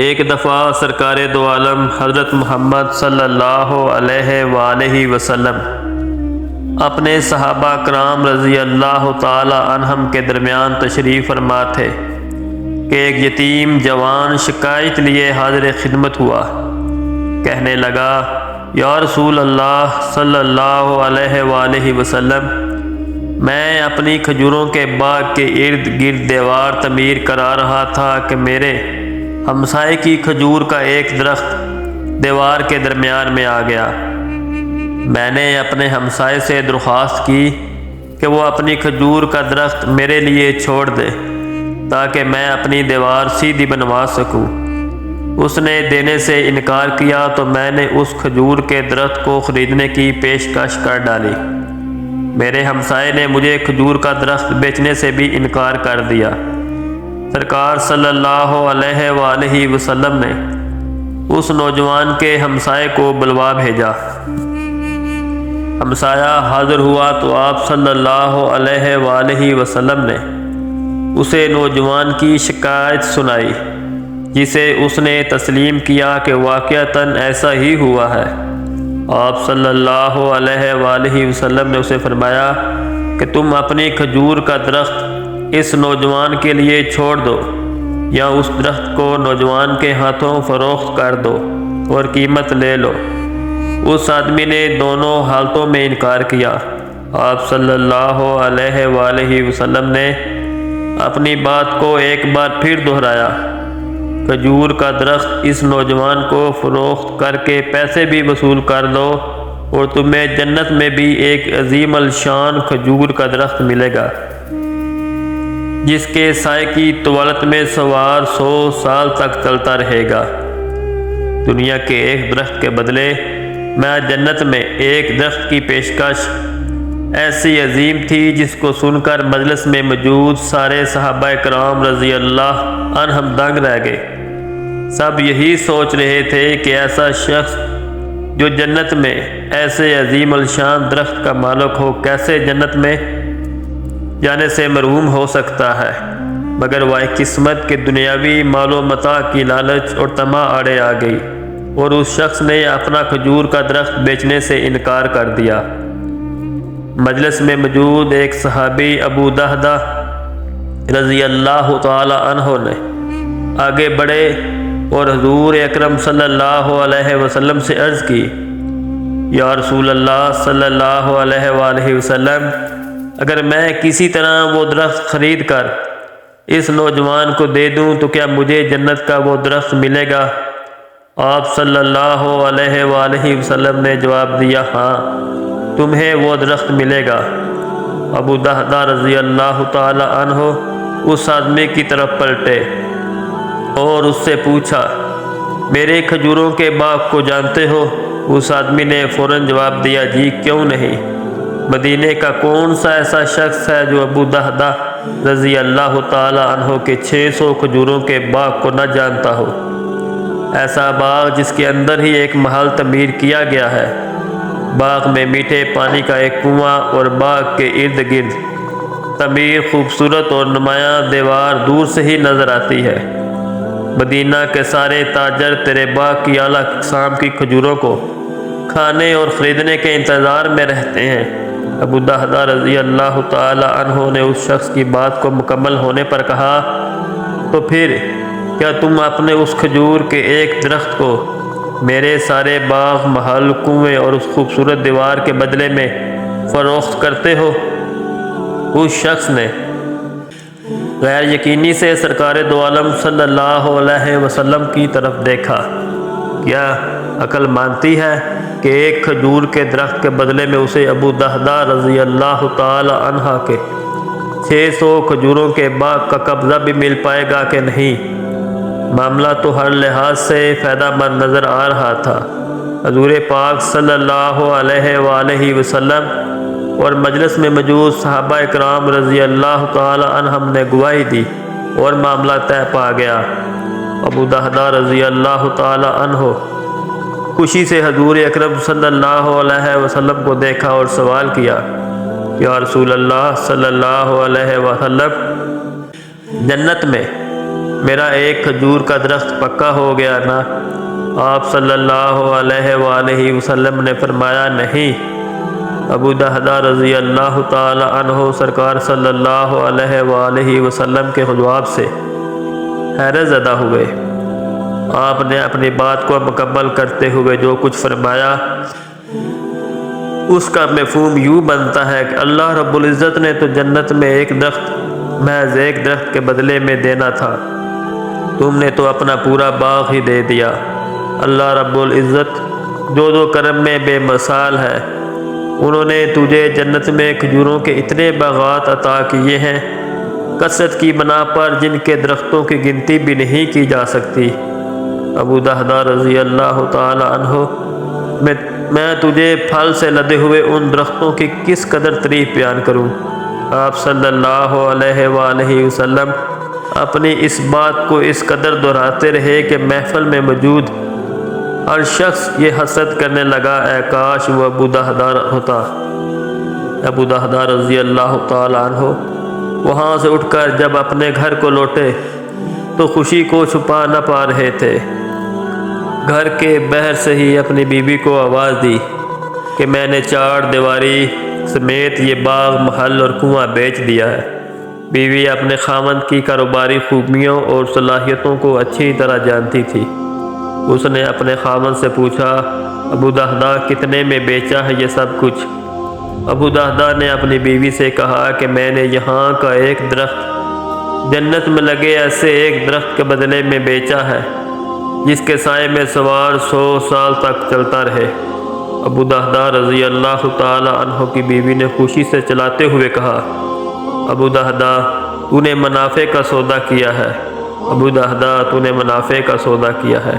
ایک دفعہ سرکار دو عالم حضرت محمد صلی اللہ علیہ وآلہ وسلم اپنے صحابہ کرام رضی اللہ تعالی عنہم کے درمیان تشریف فرما تھے کہ ایک یتیم جوان شکایت لیے حاضر خدمت ہوا۔ کہنے لگا، یا رسول اللہ صلی اللہ علیہ وآلہ وسلم، میں اپنی کھجوروں کے باغ کے ارد گرد دیوار تعمیر کرا رہا تھا کہ میرے ہمسائے کی کھجور کا ایک درخت دیوار کے درمیان میں آ گیا۔ میں نے اپنے ہمسائے سے درخواست کی کہ وہ اپنی کھجور کا درخت میرے لیے چھوڑ دے تاکہ میں اپنی دیوار سیدھی بنوا سکوں۔ اس نے دینے سے انکار کیا تو میں نے اس کھجور کے درخت کو خریدنے کی پیشکش کر ڈالی۔ میرے ہمسائے نے مجھے کھجور کا درخت بیچنے سے بھی انکار کر دیا۔ سرکار صلی اللہ علیہ وآلہ وسلم نے اس نوجوان کے ہمسائے کو بلوا بھیجا۔ ہمسایہ حاضر ہوا تو آپ صلی اللہ علیہ وآلہ وسلم نے اسے نوجوان کی شکایت سنائی، جسے اس نے تسلیم کیا کہ واقعتاً ایسا ہی ہوا ہے۔ آپ صلی اللہ علیہ وآلہ وسلم نے اسے فرمایا کہ تم اپنی کھجور کا درخت اس نوجوان کے لیے چھوڑ دو یا اس درخت کو نوجوان کے ہاتھوں فروخت کر دو اور قیمت لے لو۔ اس آدمی نے دونوں حالتوں میں انکار کیا۔ آپ صلی اللہ علیہ وآلہ وسلم نے اپنی بات کو ایک بار پھر دہرایا، کھجور کا درخت اس نوجوان کو فروخت کر کے پیسے بھی وصول کر دو اور تمہیں جنت میں بھی ایک عظیم الشان کھجور کا درخت ملے گا، جس کے سائے کی طوالت میں سوار 100 سال تک چلتا رہے گا۔ دنیا کے ایک درخت کے بدلے میں جنت میں ایک درخت کی پیشکش ایسی عظیم تھی جس کو سن کر مجلس میں موجود سارے صحابہ کرام رضی اللہ عنہم دنگ رہ گئے۔ سب یہی سوچ رہے تھے کہ ایسا شخص جو جنت میں ایسے عظیم الشان درخت کا مالک ہو کیسے جنت میں جانے سے محروم ہو سکتا ہے، مگر وہ قسمت کے دنیاوی مال و متاع کی لالچ اور طمع آڑے آ گئی اور اس شخص نے اپنا کھجور کا درخت بیچنے سے انکار کر دیا۔ مجلس میں موجود ایک صحابی ابو دہدہ رضی اللہ تعالی عنہ نے آگے بڑھے اور حضور اکرم صلی اللہ علیہ وسلم سے عرض کی، یا رسول اللہ صلی اللہ علیہ وآلہ وسلم، اگر میں کسی طرح وہ درخت خرید کر اس نوجوان کو دے دوں تو کیا مجھے جنت کا وہ درخت ملے گا؟ آپ صلی اللہ علیہ وآلہ وسلم نے جواب دیا، ہاں، تمہیں وہ درخت ملے گا۔ ابو دہدہ رضی اللہ تعالی عنہ اس آدمی کی طرف پلٹے اور اس سے پوچھا، میرے کھجوروں کے باغ کو جانتے ہو؟ اس آدمی نے فوراً جواب دیا، جی کیوں نہیں، مدینے کا کون سا ایسا شخص ہے جو ابو دہدہ رضی اللہ تعالی عنہ کے 600 کھجوروں کے باغ کو نہ جانتا ہو؟ ایسا باغ جس کے اندر ہی ایک محل تعمیر کیا گیا ہے، باغ میں میٹھے پانی کا ایک کنواں اور باغ کے ارد گرد تعمیر خوبصورت اور نمایاں دیوار دور سے ہی نظر آتی ہے۔ مدینہ کے سارے تاجر تیرے باغ کی اعلیٰ اقسام کی کھجوروں کو کھانے اور خریدنے کے انتظار میں رہتے ہیں۔ ابو دہدہ رضی اللہ تعالی عنہ نے اس شخص کی بات کو مکمل ہونے پر کہا، تو پھر کیا تم اپنے اس کھجور کے ایک درخت کو میرے سارے باغ، محل، کنویں اور اس خوبصورت دیوار کے بدلے میں فروخت کرتے ہو؟ اس شخص نے غیر یقینی سے سرکار دو عالم صلی اللہ علیہ وسلم کی طرف دیکھا۔ کیا عقل مانتی ہے کہ ایک کھجور کے درخت کے بدلے میں اسے ابو دہدہ رضی اللہ تعالی عنہ کے 600 کھجوروں کے باغ کا قبضہ بھی مل پائے گا کہ نہیں؟ معاملہ تو ہر لحاظ سے فائدہ مند نظر آ رہا تھا۔ حضور پاک صلی اللہ علیہ وآلہ وسلم اور مجلس میں موجود صحابہ اکرام رضی اللہ تعالی عنہم نے گواہی دی اور معاملہ طے پا گیا۔ ابو دہدہ رضی اللہ تعالی عنہ خوشی سے حضور اکرم صلی اللہ علیہ وسلم کو دیکھا اور سوال کیا، یا رسول اللہ صلی اللہ علیہ وسلم، جنت میں میرا ایک کھجور کا درخت پکا ہو گیا نا؟ آپ صلی اللہ علیہ وآلہ وسلم نے فرمایا نہیں۔ ابو دہدہ رضی اللہ تعالی عنہ سرکار صلی اللہ علیہ وآلہ وسلم کے جواب سے حیرت زدہ ہوئے۔ آپ نے اپنی بات کو مکمل کرتے ہوئے جو کچھ فرمایا اس کا مفہوم یوں بنتا ہے کہ اللہ رب العزت نے تو جنت میں ایک درخت محض ایک درخت کے بدلے میں دینا تھا، تم نے تو اپنا پورا باغ ہی دے دیا۔ اللہ رب العزت جو کرم میں بے مثال ہے، انہوں نے تجھے جنت میں کھجوروں کے اتنے باغات عطا کیے ہیں کثرت کی بنا پر جن کے درختوں کی گنتی بھی نہیں کی جا سکتی۔ ابو دہدہ رضی اللہ تعالی عنہ میں تجھے پھل سے لدے ہوئے ان درختوں کی کس قدر تعریف بیان کروں؟ آپ صلی اللہ علیہ وآلہ وسلم اپنی اس بات کو اس قدر دہراتے رہے کہ محفل میں موجود ہر شخص یہ حسرت کرنے لگا اے کاش وہ ابو دہدہ ہوتا۔ ابو دہدہ رضی اللہ تعالی عنہ وہاں سے اٹھ کر جب اپنے گھر کو لوٹے تو خوشی کو چھپا نہ پا رہے تھے۔ گھر کے باہر سے ہی اپنی بیوی کو آواز دی کہ میں نے چار دیواری سمیت یہ باغ محل اور کنواں بیچ دیا ہے۔ بیوی اپنے خاوند کی کاروباری خوبیوں اور صلاحیتوں کو اچھی طرح جانتی تھی۔ اس نے اپنے خاوند سے پوچھا ابو دہدہ کتنے میں بیچا ہے یہ سب کچھ؟ ابو دہدہ نے اپنی بیوی سے کہا کہ میں نے یہاں کا ایک درخت جنت میں لگے ایسے ایک درخت کے بدلے میں بیچا ہے جس کے سائے میں سوار 100 سال تک چلتا رہے۔ ابو دہدہ رضی اللہ تعالی عنہ کی بیوی نے خوشی سے چلاتے ہوئے کہا ابو دہدہ تو نے منافع کا سودا کیا ہے، ابو دہدہ تو نے منافع کا سودا کیا ہے۔